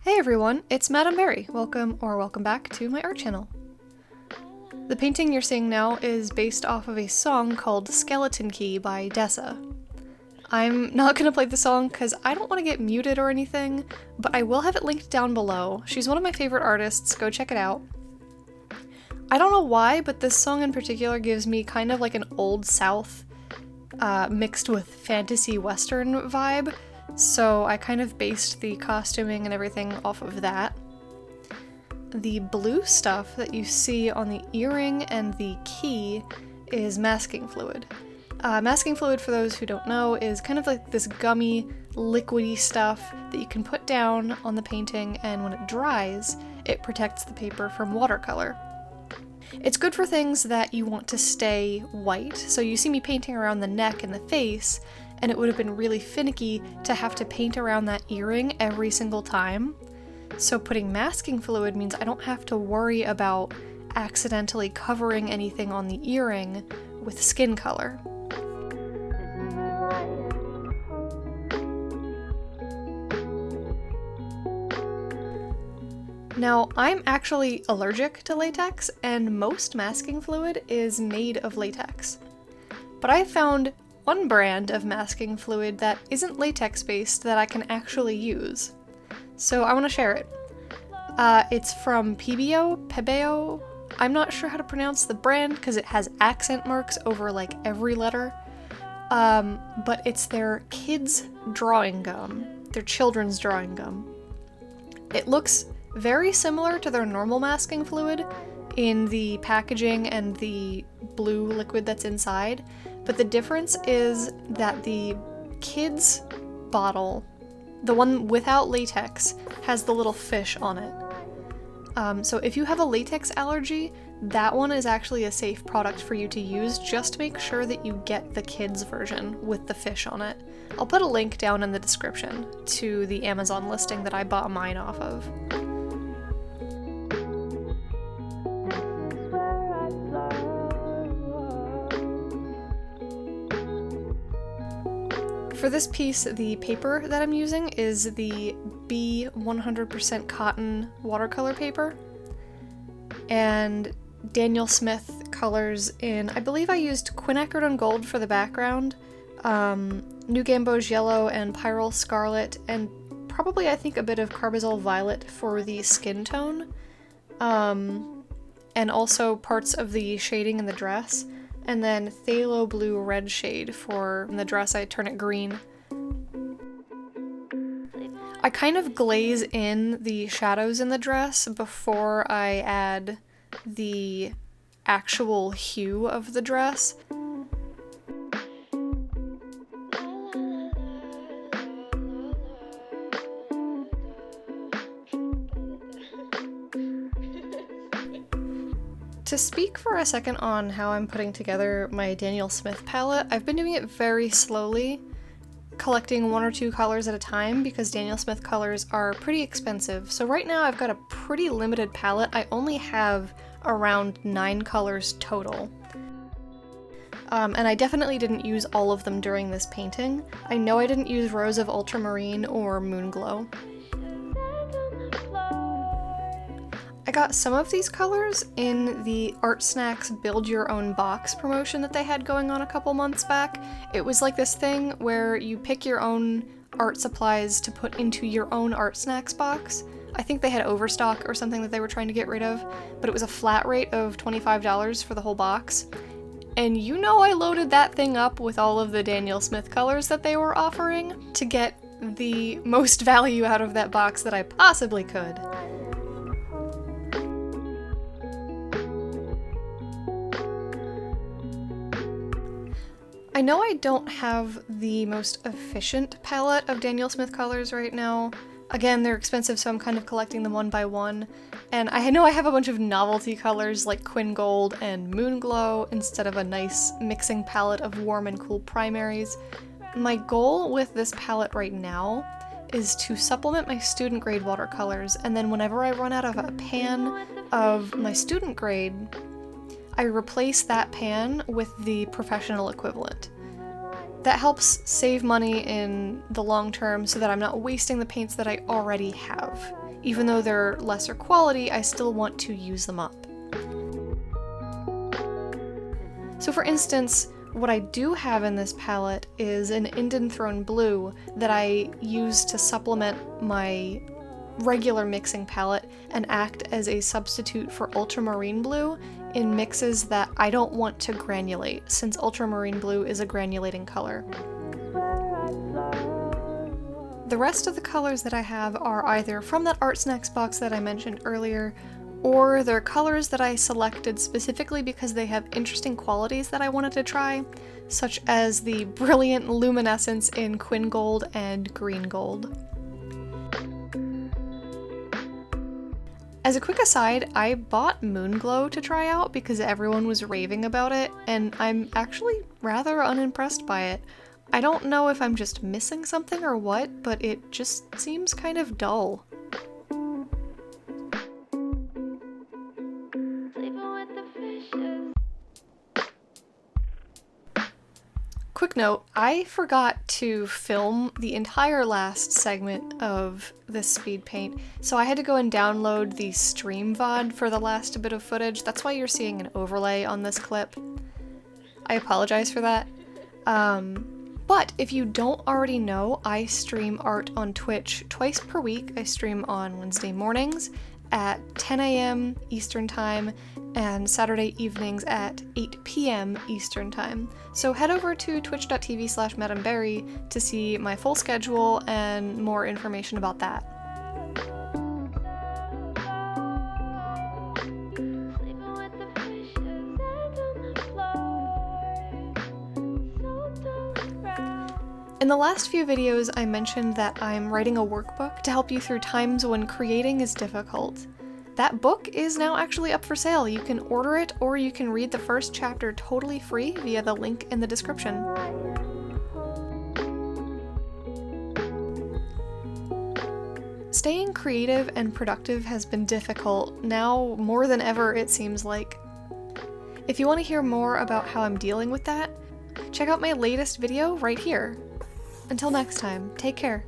Hey everyone, it's Madame Mary. Welcome back to my art channel. The painting you're seeing now is based off of a song called Skeleton Key by Dessa. I'm not gonna play the song because I don't want to get muted or anything, but I will have it linked down below. She's one of my favorite artists, go check it out. I don't know why, but this song in particular gives me kind of like an Old South mixed with fantasy western vibe. So I kind of based the costuming and everything off of that. The blue stuff that you see on the earring and the key is masking fluid. Masking fluid, for those who don't know, is kind of like this gummy, liquidy stuff that you can put down on the painting, and when it dries, it protects the paper from watercolor. It's good for things that you want to stay white. So you see me painting around the neck and the face, and it would have been really finicky to have to paint around that earring every single time. So putting masking fluid means I don't have to worry about accidentally covering anything on the earring with skin color. Now, I'm actually allergic to latex, and most masking fluid is made of latex. But I found one brand of masking fluid that isn't latex-based that I can actually use. So I want to share it. It's from Pebeo. I'm not sure how to pronounce the brand because it has accent marks over like every letter. But it's their kids' drawing gum, their children's drawing gum. It looks very similar to their normal masking fluid in the packaging and the blue liquid that's inside, but the difference is that the kids' bottle, the one without latex, has the little fish on it. So if you have a latex allergy, that one is actually a safe product for you to use. Just make sure that you get the kids' version with the fish on it. I'll put a link down in the description to the Amazon listing that I bought mine off of. For this piece, the paper that I'm using is the B 100% cotton watercolor paper, and Daniel Smith colors in, I believe I used quinacridone gold for the background, New Gamboge yellow and Pyrrole scarlet, and probably I think a bit of Carbazole violet for the skin tone, and also parts of the shading in the dress. And then phthalo blue red shade for the dress. I turn it green. I kind of glaze in the shadows in the dress before I add the actual hue of the dress. To speak for a second on how I'm putting together my Daniel Smith palette, I've been doing it very slowly, collecting 1 or 2 colors at a time because Daniel Smith colors are pretty expensive. So right now I've got a pretty limited palette. I only have around 9 colors total. And I definitely didn't use all of them during this painting. I know I didn't use Rose of Ultramarine or Moonglow. I got some of these colors in the Art Snacks Build Your Own Box promotion that they had going on a couple months back. It was like this thing where you pick your own art supplies to put into your own Art Snacks box. I think they had overstock or something that they were trying to get rid of, but it was a flat rate of $25 for the whole box. And you know I loaded that thing up with all of the Daniel Smith colors that they were offering to get the most value out of that box that I possibly could. I know I don't have the most efficient palette of Daniel Smith colors right now. Again, they're expensive, so I'm kind of collecting them one by one. And I know I have a bunch of novelty colors like Quin Gold and Moonglow instead of a nice mixing palette of warm and cool primaries. My goal with this palette right now is to supplement my student grade watercolors, and then whenever I run out of a pan of my student grade, I replace that pan with the professional equivalent. That helps save money in the long term so that I'm not wasting the paints that I already have. Even though they're lesser quality, I still want to use them up. So for instance, what I do have in this palette is an Indian Throne Blue that I use to supplement my regular mixing palette and act as a substitute for ultramarine blue in mixes that I don't want to granulate, since ultramarine blue is a granulating color. The rest of the colors that I have are either from that Art Snacks box that I mentioned earlier, or they're colors that I selected specifically because they have interesting qualities that I wanted to try, such as the brilliant luminescence in Quin Gold and Green Gold. As a quick aside, I bought Moonglow to try out because everyone was raving about it, and I'm actually rather unimpressed by it. I don't know if I'm just missing something or what, but it just seems kind of dull. Quick note, I forgot to film the entire last segment of this speed paint, so I had to go and download the stream VOD for the last bit of footage. That's why you're seeing an overlay on this clip. I apologize for that. But if you don't already know, I stream art on Twitch twice per week. I stream on Wednesday mornings at 10 a.m. Eastern Time and Saturday evenings at 8 p.m. Eastern Time. So head over to twitch.tv/MadameBerry to see my full schedule and more information about that. In the last few videos, I mentioned that I'm writing a workbook to help you through times when creating is difficult. That book is now actually up for sale. You can order it, or you can read the first chapter totally free via the link in the description. Staying creative and productive has been difficult, now more than ever it seems like. If you want to hear more about how I'm dealing with that, check out my latest video right here. Until next time, take care.